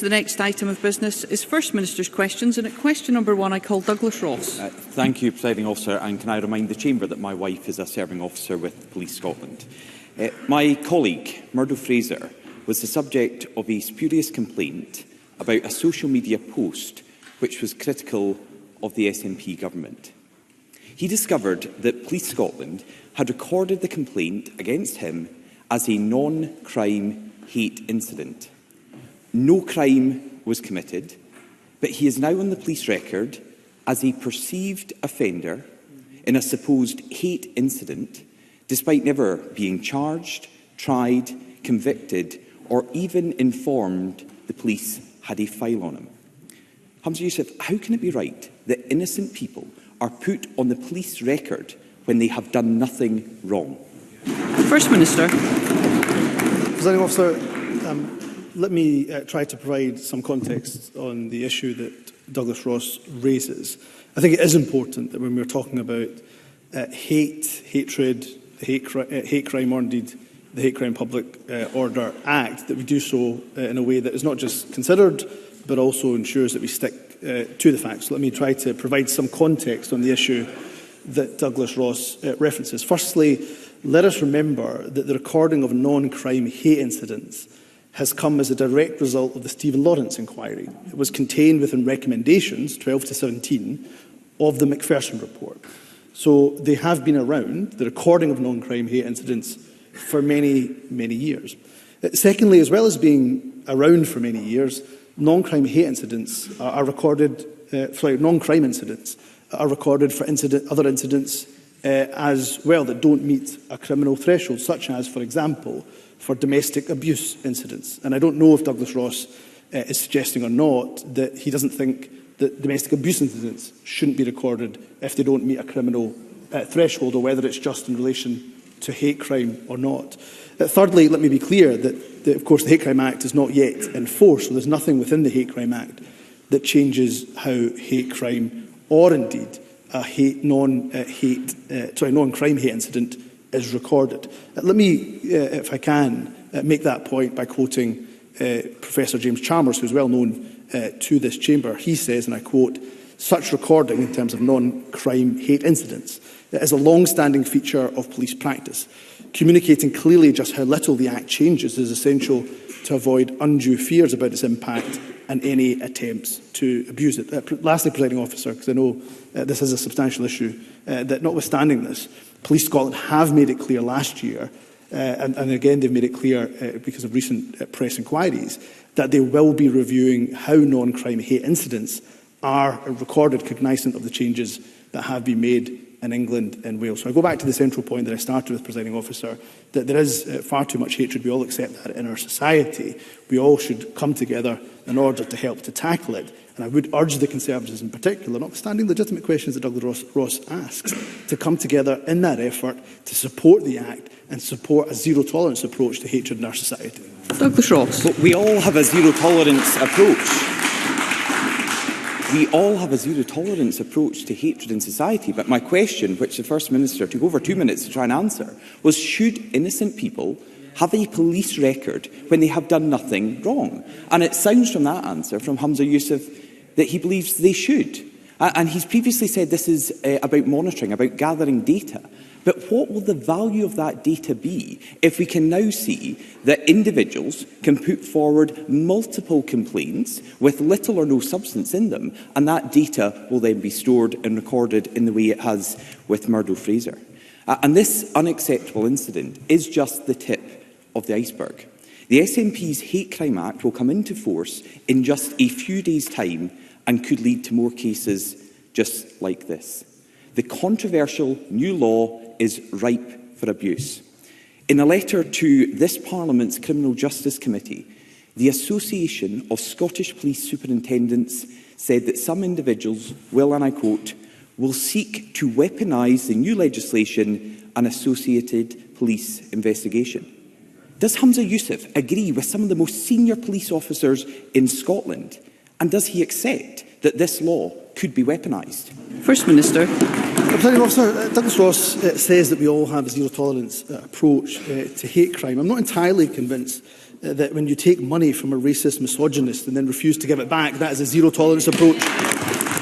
The next item of business is First Minister's questions, and at question number 1 I call Douglas Ross. Thank you, Presiding Officer, and can I remind the Chamber that my wife is a serving officer with Police Scotland. My colleague, Murdo Fraser, was the subject of a spurious complaint about a social media post which was critical of the SNP government. He discovered that Police Scotland had recorded the complaint against him as a non-crime hate incident. No crime was committed, but he is now on the police record as a perceived offender in a supposed hate incident, despite never being charged, tried, convicted, or even informed the police had a file on him. Humza Yousaf, how can it be right that innocent people are put on the police record when they have done nothing wrong? First Minister. Presiding Officer, let me try to provide some context on the issue that Douglas Ross raises. I think it is important that when we're talking about hatred, hate crime, or indeed the Hate Crime Public Order Act, that we do so in a way that is not just considered, but also ensures that we stick to the facts. So let me try to provide some context on the issue that Douglas Ross references. Firstly, let us remember that the recording of non-crime hate incidents has come as a direct result of the Stephen Lawrence inquiry. It was contained within recommendations, 12 to 17, of the Macpherson report. So they have been around, the recording of non-crime hate incidents, for many, many years. Secondly, as well as being around for many years, non-crime hate incidents are recorded, non-crime incidents are recorded for other incidents as well that don't meet a criminal threshold, such as, for example, for domestic abuse incidents. And I don't know if Douglas Ross is suggesting or not that he doesn't think that domestic abuse incidents shouldn't be recorded if they don't meet a criminal threshold, or whether it's just in relation to hate crime or not. Thirdly, let me be clear that, of course, the Hate Crime Act is not yet in force, so there's nothing within the Hate Crime Act that changes how hate crime, or indeed a non-crime hate incident, is recorded. Let me, if I can, make that point by quoting Professor James Chalmers, who is well known to this chamber. He says, and I quote, "Such recording, in terms of non-crime hate incidents, is a long-standing feature of police practice. Communicating clearly just how little the Act changes is essential to avoid undue fears about its impact and any attempts to abuse it." Lastly, Presiding Officer, because I know this is a substantial issue, that notwithstanding this, Police Scotland have made it clear last year, and again they've made it clear because of recent press inquiries, that they will be reviewing how non-crime hate incidents are recorded, cognizant of the changes that have been made in England and Wales. So I go back to the central point that I started with, Presiding Officer, that there is far too much hatred. We all accept that in our society. We all should come together in order to help to tackle it. And I would urge the Conservatives in particular, notwithstanding legitimate questions that Douglas Ross asks, to come together in that effort to support the Act and support a zero-tolerance approach to hatred in our society. Douglas Ross. But we all have a zero-tolerance approach. We all have a zero-tolerance approach to hatred in society, but my question, which the First Minister took over 2 minutes to try and answer, was should innocent people have a police record when they have done nothing wrong? And it sounds from that answer, from Humza Yousaf, that he believes they should. And he's previously said this is about monitoring, about gathering data. But what will the value of that data be if we can now see that individuals can put forward multiple complaints with little or no substance in them, and that data will then be stored and recorded in the way it has with Murdo Fraser? And this unacceptable incident is just the tip of the iceberg. The SNP's Hate Crime Act will come into force in just a few days' time and could lead to more cases just like this. The controversial new law is ripe for abuse. In a letter to this Parliament's Criminal Justice Committee, the Association of Scottish Police Superintendents said that some individuals will, and I quote, will seek to weaponise the new legislation and associated police investigation. Does Humza Yousaf agree with some of the most senior police officers in Scotland? And does he accept that this law could be weaponised? First Minister. Presiding Officer, Douglas Ross says that we all have a zero-tolerance approach to hate crime. I'm not entirely convinced that when you take money from a racist misogynist and then refuse to give it back, that is a zero-tolerance approach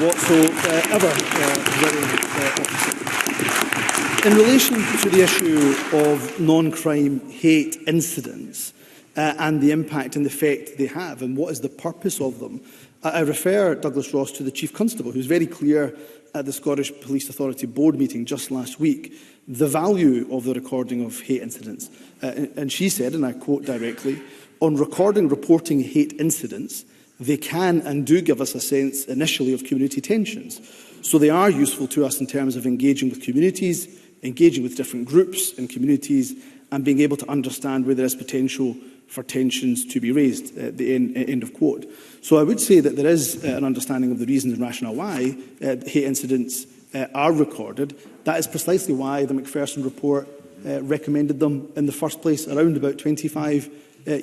whatsoever. In relation to the issue of non-crime hate incidents and the impact and the effect they have and what is the purpose of them, I refer Douglas Ross to the Chief Constable, who was very clear at the Scottish Police Authority board meeting just last week the value of the recording of hate incidents. And she said, and I quote directly, "On reporting hate incidents, they can and do give us a sense initially of community tensions. So they are useful to us in terms of engaging with communities, engaging with different groups and communities, and being able to understand where there is potential for tensions to be raised," at the end of quote. So I would say that there is an understanding of the reasons and rationale why hate incidents are recorded. That is precisely why the Macpherson report recommended them in the first place around about 25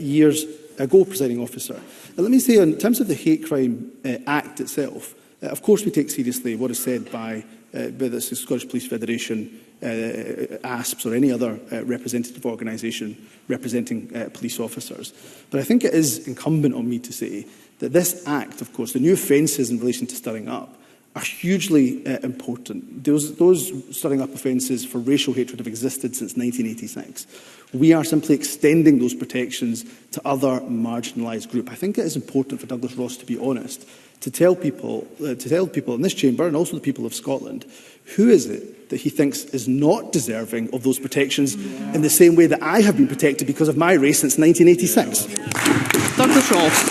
years ago, Presiding Officer. And let me say, in terms of the Hate Crime Act itself, of course we take seriously what is said by the Scottish Police Federation, ASPS or any other representative organisation representing police officers. But I think it is incumbent on me to say that this Act, of course, the new offences in relation to stirring up, are hugely important. Those stirring up offences for racial hatred have existed since 1986. We are simply extending those protections to other marginalised groups. I think it is important for Douglas Ross to be honest, to tell people in this chamber and also the people of Scotland, who is it that he thinks is not deserving of those protections in the same way that I have been protected because of my race since 1986. Douglas Ross.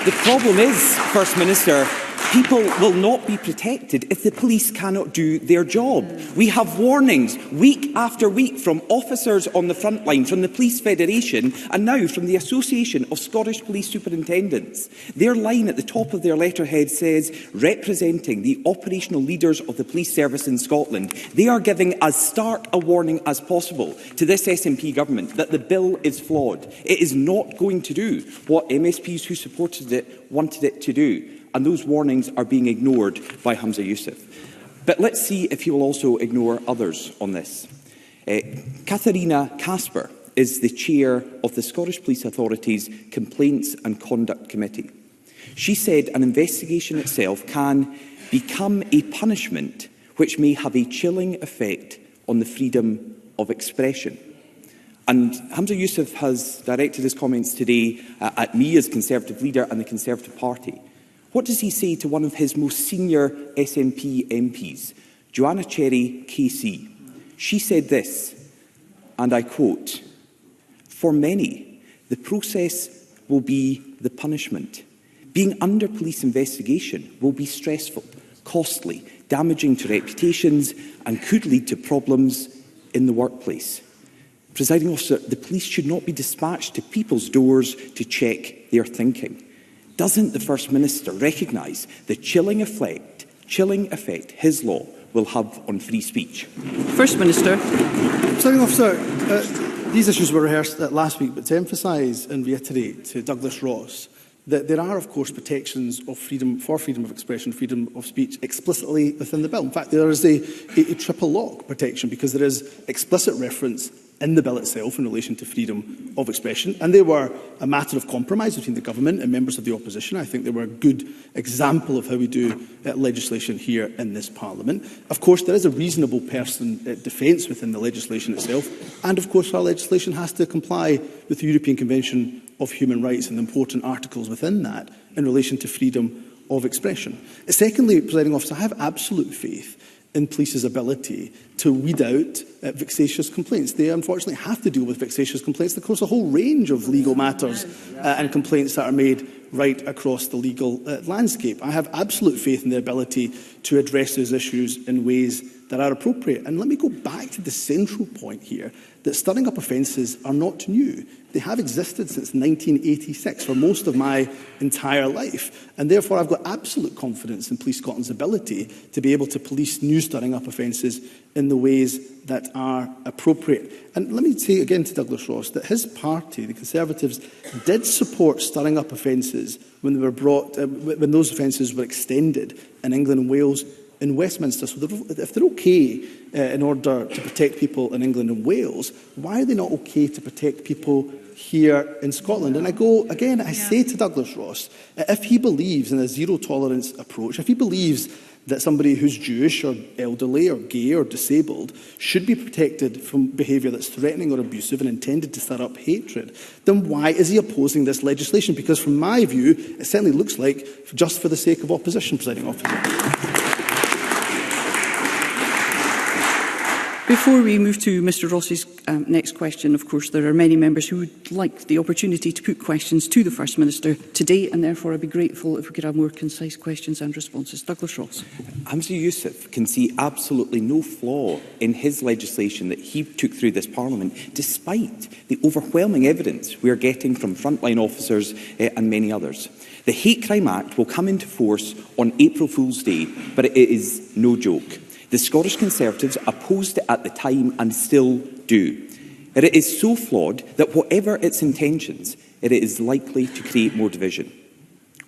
The problem is, First Minister, people will not be protected if the police cannot do their job. We have warnings week after week from officers on the front line, from the Police Federation and now from the Association of Scottish Police Superintendents. Their line at the top of their letterhead says, representing the operational leaders of the police service in Scotland, they are giving as stark a warning as possible to this SNP government that the bill is flawed. It is not going to do what MSPs who supported it wanted it to do. And those warnings are being ignored by Humza Yousaf. But let's see if he will also ignore others on this. Katharina Casper is the chair of the Scottish Police Authority's Complaints and Conduct Committee. She said an investigation itself can become a punishment which may have a chilling effect on the freedom of expression. And Humza Yousaf has directed his comments today at me as Conservative leader and the Conservative Party. What does he say to one of his most senior SNP MPs, Joanna Cherry KC? She said this, and I quote, "For many, the process will be the punishment. Being under police investigation will be stressful, costly, damaging to reputations and could lead to problems in the workplace. Presiding Officer, the police should not be dispatched to people's doors to check their thinking." Doesn't the First Minister recognise the chilling effect his law will have on free speech? First Minister. Presiding Officer, these issues were rehearsed last week, but to emphasise and reiterate to Douglas Ross that there are, of course, protections of freedom of expression, freedom of speech explicitly within the bill. In fact, there is a triple lock protection because there is explicit reference in the bill itself in relation to freedom of expression, and they were a matter of compromise between the government and members of the opposition. I think they were a good example of how we do legislation here in this Parliament. Of course, there is a reasonable person defence within the legislation itself, and of course our legislation has to comply with the European Convention of Human Rights and the important articles within that in relation to freedom of expression. Secondly, Presiding Officer, I have absolute faith in police's ability to weed out vexatious complaints. They unfortunately have to deal with vexatious complaints. Of course, a whole range of legal matters and complaints that are made right across the legal landscape. I have absolute faith in their ability to address those issues in ways that are appropriate. And let me go back to the central point here, that stirring up offences are not new. They have existed since 1986 for most of my entire life. And therefore, I've got absolute confidence in Police Scotland's ability to be able to police new stirring up offences in the ways that are appropriate. And let me say again to Douglas Ross that his party, the Conservatives, did support stirring up offences when they were brought, when those offences were extended in England and Wales in Westminster. So if they're okay in order to protect people in England and Wales, why are they not okay to protect people here in Scotland? And I say to Douglas Ross, if he believes in a zero-tolerance approach, if he believes that somebody who's Jewish or elderly or gay or disabled should be protected from behaviour that's threatening or abusive and intended to stir up hatred, then why is he opposing this legislation? Because from my view, it certainly looks like just for the sake of opposition, Presiding Officer. Before we move to Mr Ross's next question, of course, there are many members who would like the opportunity to put questions to the First Minister today, and therefore I'd be grateful if we could have more concise questions and responses. Douglas Ross. Hamza Yousaf can see absolutely no flaw in his legislation that he took through this Parliament, despite the overwhelming evidence we are getting from frontline officers and many others. The Hate Crime Act will come into force on April Fool's Day, but it is no joke. The Scottish Conservatives opposed it at the time and still do. It is so flawed that whatever its intentions, it is likely to create more division.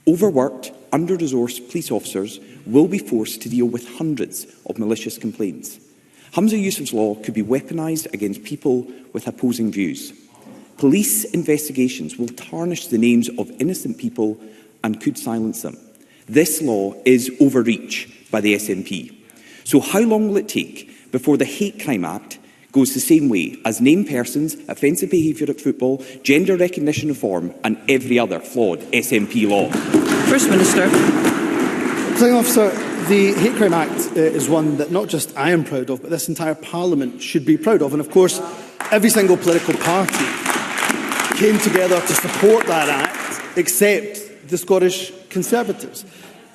Overworked, under-resourced police officers will be forced to deal with hundreds of malicious complaints. Hamza Yousaf's law could be weaponised against people with opposing views. Police investigations will tarnish the names of innocent people and could silence them. This law is overreach by the SNP. So how long will it take before the Hate Crime Act goes the same way as named persons, offensive behaviour at football, gender recognition reform and every other flawed SNP law? First Minister. Presiding Officer, the Hate Crime Act is one that not just I am proud of, but this entire Parliament should be proud of. And of course, every single political party came together to support that act, except the Scottish Conservatives.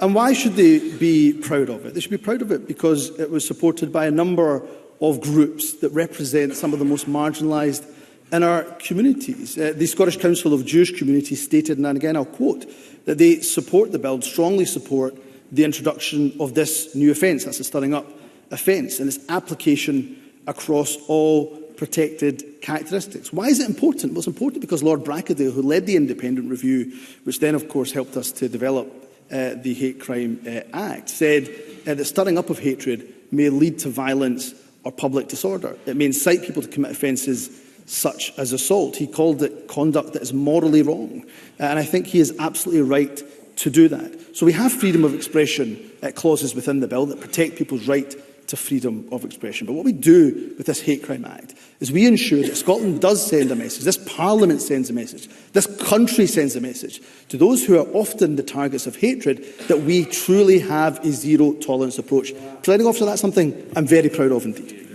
And why should they be proud of it? They should be proud of it because it was supported by a number of groups that represent some of the most marginalised in our communities. The Scottish Council of Jewish Communities stated, and again I'll quote, that they support the bill, strongly support the introduction of this new offence, that's a stirring up offence, and its application across all protected characteristics. Why is it important? Well, it's important because Lord Brackadale, who led the independent review, which then of course helped us to develop the Hate Crime Act, said that stirring up of hatred may lead to violence or public disorder. It may incite people to commit offences such as assault. He called it conduct that is morally wrong. And I think he is absolutely right to do that. So we have freedom of expression clauses within the bill that protect people's right to freedom of expression. But what we do with this Hate Crime Act is we ensure that Scotland does send a message, this Parliament sends a message, this country sends a message to those who are often the targets of hatred that we truly have a zero-tolerance approach. Presiding Officer, that's something I'm very proud of indeed.